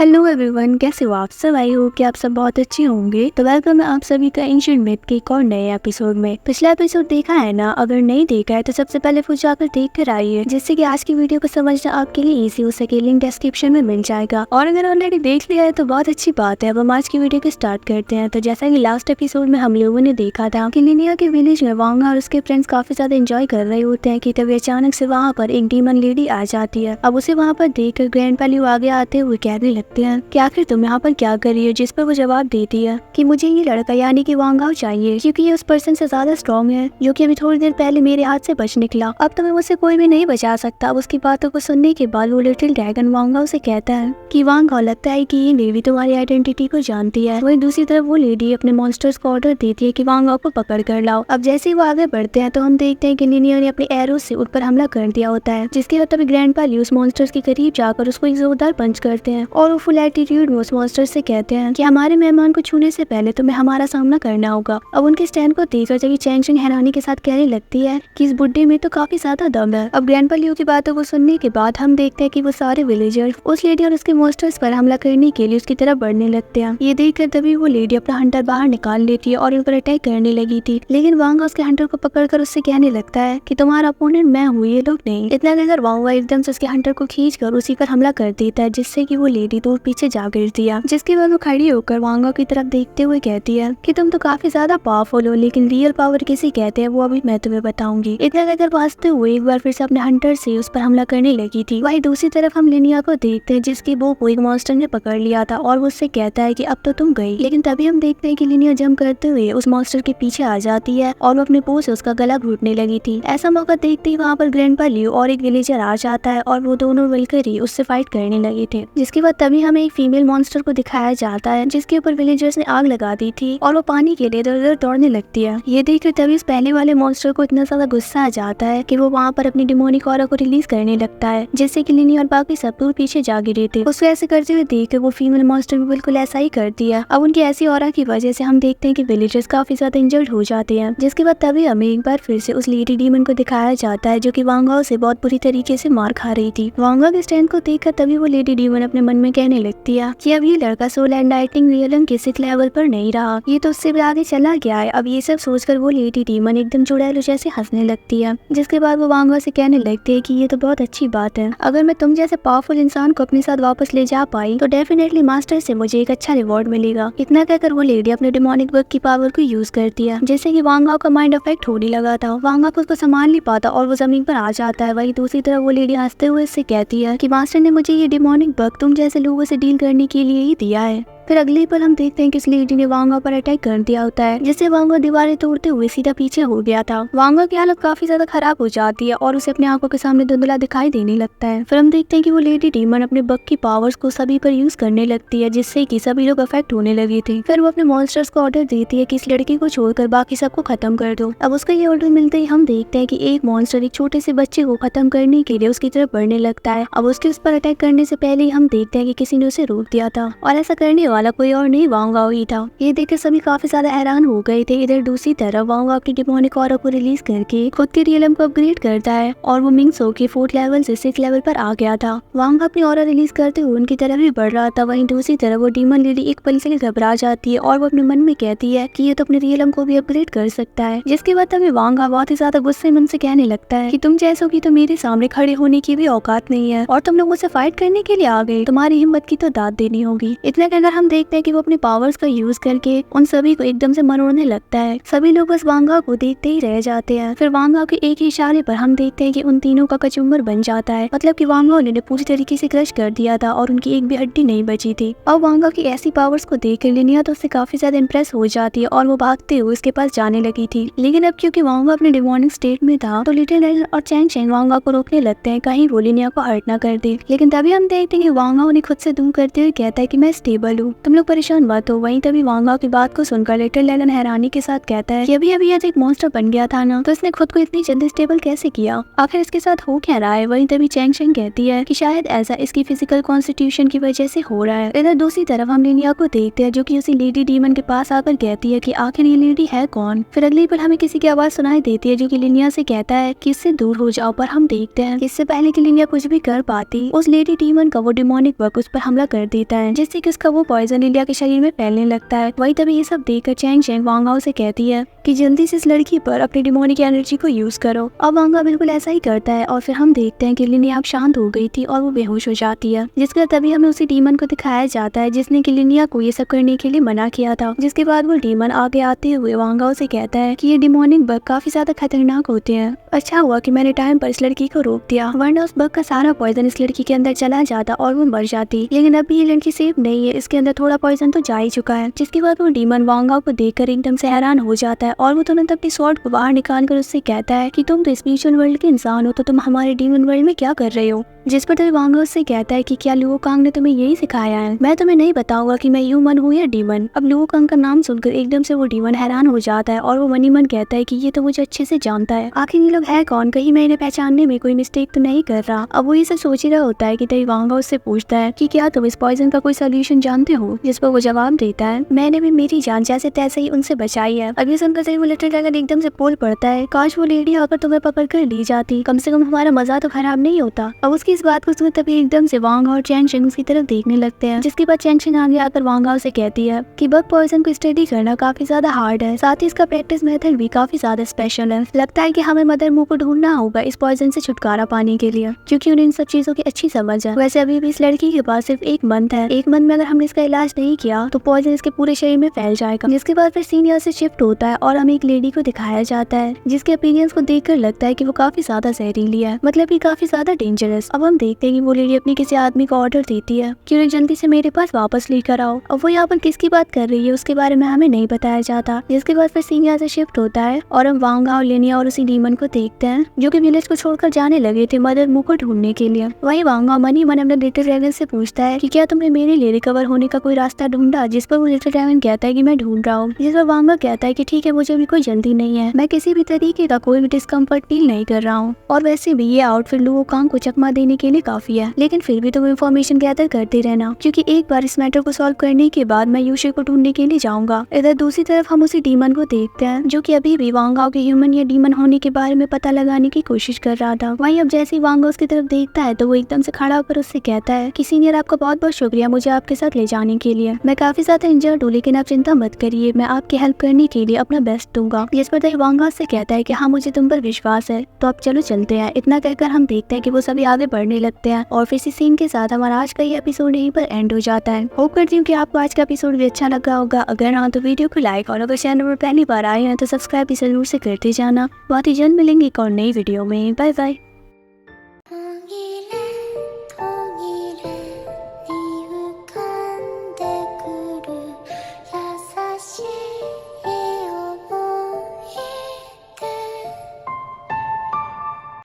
Hello everyone, कैसे हो आप सब। आई होप कि आप सब बहुत अच्छे होंगे। तो वेलकम है आप सभी का एंशिएंट मिथ के एक और नए एपिसोड में। पिछला एपिसोड देखा है ना? अगर नहीं देखा है तो सबसे पहले वो जाकर देख कर आइए, जिससे कि आज की वीडियो को समझना आपके लिए इजी हो सके। लिंक डिस्क्रिप्शन में मिल जाएगा। और अगर ऑलरेडी देख लिया है तो बहुत अच्छी बात है। अब हम आज की वीडियो को स्टार्ट करते हैं। तो जैसा की लास्ट एपिसोड में हम लोगों ने देखा था कि लिनिया के विलेज में वांगा और उसके फ्रेंड्स काफी ज्यादा एंजॉय कर रहे होते हैं कि तभी अचानक से वहाँ पर एक डीमन लेडी आ जाती है। अब उसे वहाँ पर देख कर ग्रैंडपा लियू आगे आते हुए कहने लगते हैं कि आखिर तुम यहाँ पर क्या कर रही हो, जिस पर वो जवाब देती है कि मुझे ये लड़का यानी कि वांगाओ चाहिए, क्योंकि ये उस पर्सन से ज्यादा स्ट्रॉन्ग है जो कि अभी थोड़ी देर पहले मेरे हाथ से बच निकला। अब तुम्हें मुझसे कोई भी नहीं बचा सकता। अब उसकी बातों को सुनने के बाद वो लिटिल ड्रैगन वांगाओ से कहता है कि वांगाओ, लगता है कि ये लेडी तुम्हारी आइडेंटिटी को जानती है। वहीं दूसरी तरफ वो लेडी अपने मॉन्स्टर्स को ऑर्डर देती है कि वांगाओ को पकड़ कर लाओ। अब जैसे ही वो आगे बढ़ते हैं तो हम देखते हैं कि लिनिया ने अपने एरो से उस पर हमला कर दिया होता है, जिसके बाद तभी ग्रैंडपा लियू उस मॉन्स्टर्स के करीब जाकर उसको एक जोरदार पंच करते हैं और वो फुल एटीट्यूड में उस मॉन्स्टर से कहते हैं कि हमारे मेहमान को छूने से पहले तुम्हें हमारा सामना करना होगा। अब उनके स्टैंड को देखकर जब चैंग चैंग हैरानी के साथ कहने लगती है कि इस बुड्ढे में तो काफी ज्यादा दम है। अब ग्रैंडपा लियू की बातों को सुनने के बाद हम देखते हैं कि वो सारे विलेजर्स उस लेडी और उसके मॉन्स्टर्स पर हमला करने के लिए उसकी तरफ बढ़ने लगते हैं। ये देखकर तभी वो लेडी अपना हंटर बाहर निकाल लेती है और उन पर अटैक करने लगी थी, लेकिन वांगा उसके हंटर को पकड़कर उससे कहने लगता है कि तुम्हारा अपोनेंट मैं हूँ, ये लोग नहीं। इतना कहकर वांगा एकदम से उसके हंटर को खींचकर उसी पर हमला कर देता है, जिससे कि वो लेडी दूर पीछे जा गिरती है। जिसके बाद वो खड़ी होकर वांगा की तरफ देखते हुए कहती है कि तुम तो काफी ज्यादा पावरफुल हो, लेकिन रियल पावर किसे कहते हैं वो अभी मैं तुम्हें बताऊंगी। इतना कहकर भागते हुए एक बार फिर से अपने हंटर से उस पर हमला करने लगी थी। वहीं दूसरी तरफ हम लिनिया को देखते हैं, जिसकी वो एक मॉन्स्टर ने पकड़ लिया था और वो उससे कहता है कि अब तो तुम गई। लेकिन तभी हम देखते हैं कि लिनिया जंप करते हुए उस मॉन्स्टर के पीछे आ जाती है और वो अपने पो से उसका गला घुटने लगी थी। ऐसा मौका देखते ही वहाँ पर ग्रैंडपा लियू और एक विलेजर आ जाता है और वो दोनों मिलकर ही उससे फाइट करने लगे थे। जिसके बाद तभी हमें एक फीमेल मॉन्स्टर को दिखाया जाता है, जिसके ऊपर विलेजर्स ने आग लगा दी थी और वो पानी के लिए इधर उधर दौड़ने लगती है। ये देखकर तभी इस पहले वाले मॉन्स्टर को इतना ज्यादा गुस्सा आ जाता है कि वो वहाँ पर अपनी डिमोनिक ऑरा को रिलीज करने लगता है, जिससे कि लिनी और बाकी सब दूर पीछे जा गिरे थे। उसको ऐसे करते हुए देखकर वो फीमेल मॉन्स्टर भी बिल्कुल ऐसा ही करती है। अब उनकी ऐसी ऑरा की वजह से हम देखते हैं कि विलेजर्स काफी ज्यादा इंजर्ड हो जाते हैं। जिसके बाद तभी हमें एक बार फिर से उस लेडी डीमन को दिखाया जाता है, जो कि वांगाओ से बहुत बुरी तरीके से मार खा रही थी। वांगा के स्टैंड को देखकर तभी वो लेडी डीमन अपने मन में कहने लगती है कि अब ये लड़का सोल एंड लाइटनिंग रियलम के सिक लेवल पर नहीं रहा, ये तो उससे भी आगे चला गया है। अब ये सब सोचकर वो लेडी डीमन एकदम चुड़ैल जैसे हंसने लगती है। जिसके बाद वो वांगा से कहने लगती है कि ये तो बहुत अच्छी बात है, अगर मैं तुम जैसे पावरफुल इंसान को अपने साथ वापस ले जा पाई तो डेफिनेटली मास्टर से मुझे एक अच्छा रिवॉर्ड मिलेगा। इतना कहकर वो लेडी अपने डिमोनिक वर्क की पावर को यूज करती है, जिससे कि वांगा का माइंड अफेक्ट होने लगा था। वांगा को उसको संभाल नहीं पाता और वो जमीन पर आ जाता है। वही दूसरी तरफ वो लेडी हंसते हुए इससे कहती है कि मास्टर ने मुझे ये डिमोनिक वर्क तुम जैसे लोगों से डील करने के लिए ही दिया है। फिर अगले पल हम देखते हैं कि इस लेडी ने वांगा पर अटैक कर दिया होता है, जिससे वांगा दीवारें तोड़ते हुए सीधा पीछे हो गया था। वांगा की हालत काफी ज्यादा खराब हो जाती है और उसे अपनी आंखों के सामने धुंधला दिखाई देने लगता है। फिर हम देखते हैं कि वो लेडी डीमन अपने बग की पावर्स को सभी पर यूज करने लगती है, जिससे कि सभी लोग अफेक्ट होने लगे थे। फिर वो अपने मॉन्स्टर्स को ऑर्डर देती है कि इस लड़की को छोड़कर बाकी सबको खत्म कर दो। अब उसका ये ऑर्डर मिलते ही हम देखते हैं कि एक मॉन्स्टर एक छोटे से बच्चे को खत्म करने के लिए उसकी तरफ बढ़ने लगता है। अब उसके उस पर अटैक करने से पहले ही हम देखते हैं कि किसी ने उसे रोक दिया था और ऐसा करने वाला कोई और नहीं वांगाओ ही था। ये देखकर सभी काफी ज्यादा हैरान हो गए थे। इधर दूसरी तरफ वांगा अपनी डिमोनिक ऑरा को रिलीज करके खुद के रियलम को अपग्रेड करता है और वो मिंगसो के 4th लेवल से 6th लेवल पर आ गया था। वांगा अपनी ऑरा रिलीज करते हुए उनकी तरफ भी बढ़ रहा था। वहीं दूसरी तरफ वो डीमन लेडी एक पल के लिए घबरा जाती है और वो अपने मन में कहती है कि ये तो अपने रियलम को भी अपग्रेड कर सकता है। जिसके बाद तभी वांगा बहुत ही ज्यादा गुस्से मन से कहने लगता है कि तुम जैसों की तो मेरे सामने खड़े होने की भी औकात नहीं है और तुम लोग मुझसे फाइट करने के लिए आ गए, तुम्हारी हिम्मत की तो दाद देनी होगी। इतना कहकर हम देखते हैं कि वो अपने पावर्स का यूज करके उन सभी को एकदम से मरोड़ने लगता है। सभी लोग बस वांगा को देखते ही रह जाते हैं। फिर वांगा के एक ही इशारे पर हम देखते हैं कि उन तीनों का कचुम्बर बन जाता है, मतलब कि वांगा उन्हें पूरी तरीके से क्रश कर दिया था और उनकी एक भी हड्डी नहीं बची थी। और वांगा की ऐसी पावर्स को देखकर लिनिया तो उससे काफी ज्यादा इंप्रेस हो जाती है और वो भागते हुए उसके पास जाने लगी थी। लेकिन अब क्योंकि वांगा अपने डिमोनिक स्टेट में था तो लिटिल ड्रैगन और चैंग चैंग वांगा को रोकने लगते हैं कहीं वो लिनिया को हर्ट ना कर दे। लेकिन तभी हम देखते हैं कि वांगा उन्हें खुद से दूर करते हुए कहता है कि मैं स्टेबल हूँ। तुम लोग परेशान मत हो। वहीं तभी वांग हाओ की बात को सुनकर लिटिल ड्रैगन हैरानी के साथ कहता है कि अभी अभी आज एक मॉन्स्टर बन गया था ना, तो इसने खुद को इतनी जल्दी स्टेबल कैसे किया, आखिर इसके साथ हो क्या रहा है। वहीं तभी चैंग शेंग कहती है कि शायद ऐसा इसकी फिजिकल कॉन्स्टिट्यूशन की वजह से हो रहा है। इधर दूसरी तरफ हम लिनिया को देखते हैं जो कि उसी लेडी डीमन के पास आकर कहती है कि आखिर ये लेडी है कौन। फिर अगली पल हमें किसी की आवाज सुनाई देती है जो कि लिनिया से कहता है कि इससे दूर हो जाओ, पर हम देखते हैं इससे पहले कि लिनिया कुछ भी कर पाती उस लेडी डीमन का वो डिमोनिक वर्क उस पर हमला कर देता है, जिससे कि उसका वो पॉइजन लिनिया के शरीर में फैलने लगता है। वही तभी ये सब देखकर चैंग शेंग वांग हाओ से कहती है कि जल्दी से इस लड़की पर अपनी डिमोनिक एनर्जी को यूज करो। अब वांग हाओ बिल्कुल ऐसा ही करता है और फिर हम देखते हैं कि लिनिया अब शांत हो गई थी और वो बेहोश हो जाती है, जिसके बाद तभी हमें उसी डीमन को दिखाया जाता है जिसने कि लिनिया को ये सब करने के लिए मना किया था। जिसके बाद वो डीमन आगे आते हुए वांग हाओ से कहता है कि ये डिमोनिक बग काफी ज्यादा खतरनाक होते हैं। अच्छा हुआ कि मैंने टाइम पर इस लड़की को रोक दिया, वरना उस बग का सारा पॉइजन इस लड़की के अंदर चला जाता और वो मर जाती। लेकिन अभी ये लड़की सेफ नहीं है, इसके अंदर थोड़ा पॉइजन तो जा ही चुका है। जिसके बाद वो डीमन वांग हाओ को देखकर एकदम से हैरान हो जाता है और वो तुरंत अपनी स्वॉर्ड को बाहर निकाल कर उससे कहता है कि तुम तो स्पिरिचुअल वर्ल्ड के इंसान हो, तो तुम हमारे डीमन वर्ल्ड में क्या कर रहे हो। जिस पर तभी वांग हाओ उससे कहता है कि क्या लुओ कांग ने तुम्हें यही सिखाया है, मैं तुम्हें नहीं बताऊंगा कि मैं ह्यूमन हूँ या डीमन। अब लुओ कांग का नाम सुनकर एकदम से वो डीमन हैरान हो जाता है और वो मनी मन कहता है कि ये तो मुझे अच्छे से जानता है, आखिर ये लोग है कौन, कहीं मैं इन्हें पहचानने में कोई मिस्टेक तो नहीं कर रहा। अब वो ये सब सोच ही रहा होता है कि तभी वांग हाओ उससे पूछता है कि क्या तुम इस पॉइजन का कोई सोल्यूशन जानते हो। जिस पर वो जवाब देता है मैंने भी मेरी जान जैसे तैसे ही उनसे बचाई है। अब ये सुनकर तभी वो लिटिल ड्रैगन एकदम से बोल पड़ता है काश वो लेडी आकर तुम्हें पकड़ कर ली जाती, कम से कम हमारा मजा तो खराब नहीं होता। अब उसकी इस बात को सुन तभी एकदम से वांग हाओ और चैंग शेंग उसकी तरफ देखने लगते हैं। जिसके बाद चैंग शेंग आगे आकर वांग हाओ से कहती है कि बग पॉइजन को स्टडी करना काफी ज्यादा हार्ड है, साथ ही इसका प्रैक्टिस मेथड भी काफी ज्यादा स्पेशल है। लगता है कि हमें मदर मुंह को ढूंढना होगा इस पॉइजन से छुटकारा पाने के लिए, क्योंकि उन्हें इन सब चीजों की अच्छी समझ है। वैसे अभी भी इस लड़की के पास सिर्फ एक मंथ है, एक मंथ में अगर हमने इसका इलाज नहीं किया तो पॉइजन इसके पूरे शरीर में फैल जाएगा। जिसके बाद फिर सीन यहाँ से शिफ्ट होता है और हमें एक लेडी को दिखाया जाता है जिसके अपीयरेंस को देखकर लगता है कि वो काफी ज्यादा जहरीली है, मतलब कि काफी ज्यादा डेंजरस। अब हम देखते हैं कि वो लेडी अपनी किसी आदमी को ऑर्डर देती है कि उन्हें जल्दी से मेरे पास वापस लेकर आओ। अब वो यहाँ पर किसकी बात कर रही है उसके बारे में हमें नहीं बताया जाता। जिसके बाद फिर सीन यहाँ से शिफ्ट होता है और हम वांग हाओ, लिनिया और उसी डीमन को देखते हैं जो कि विलेज को छोड़कर जाने लगे थे मदर मुंह को ढूंढने के लिए। वहीं वांग हाओ मनी मन अपने लिटिल ड्रैगन से पूछता है कि क्या तुमने मेरे लिए रिकवर होने का कोई रास्ता ढूंढा। जिस पर वो लिटिल ड्रैगन कहता है कि मैं ढूंढ रहा हूँ। जिस पर वांग हाओ कहता है कि ठीक है, मुझे भी कोई जल्दी नहीं है, मैं किसी भी तरीके का कोई भी डिस्कम्फर्ट फील नहीं कर रहा हूँ, और वैसे भी ये आउटफिट लुओ कांग को चकमा देने के लिए काफी है, लेकिन फिर भी तुम इन्फॉर्मेशन गैदर करते रहना, क्योंकि एक बार इस मैटर को सॉल्व करने के बाद मैं यूशे को ढूंढने के लिए जाऊंगा। इधर दूसरी तरफ हम उसी डीमन को देखते हैं जो कि अभी भी वांग हाओ के ह्यूमन या डीमन होने के बारे में पता लगाने की कोशिश कर रहा था। वहीं अब जैसे ही वांग हाओ उसकी तरफ देखता है तो वो एकदम से खड़ा होकर उससे कहता है कि सीनियर, आपका बहुत बहुत शुक्रिया मुझे आपके साथ ले जाने के लिए। मैं काफी ज्यादा इंजर्ड हूँ, लेकिन आप चिंता मत करिए, मैं आपकी हेल्प करने के लिए अपना बेस्ट दूंगा। जिस पर वांग हाओ से कहता है कि हाँ, मुझे तुम पर विश्वास है, तो अब चलो चलते हैं। इतना कहकर हम देखते हैं कि वो सभी आगे बढ़ने लगते हैं और फिर इसी सीन के साथ हमारा आज का ये एपिसोड यहीं पर एंड हो जाता है। होप करती हूँ कि आपको आज का एपिसोड भी अच्छा लगा होगा। अगर हाँ तो वीडियो को लाइक, और अगर चैनल पर पहली बार आए हैं तो सब्सक्राइब भी जरूर से करते जाना। बहुत ही जल्द मिलेंगे एक और नई वीडियो में। Bye bye.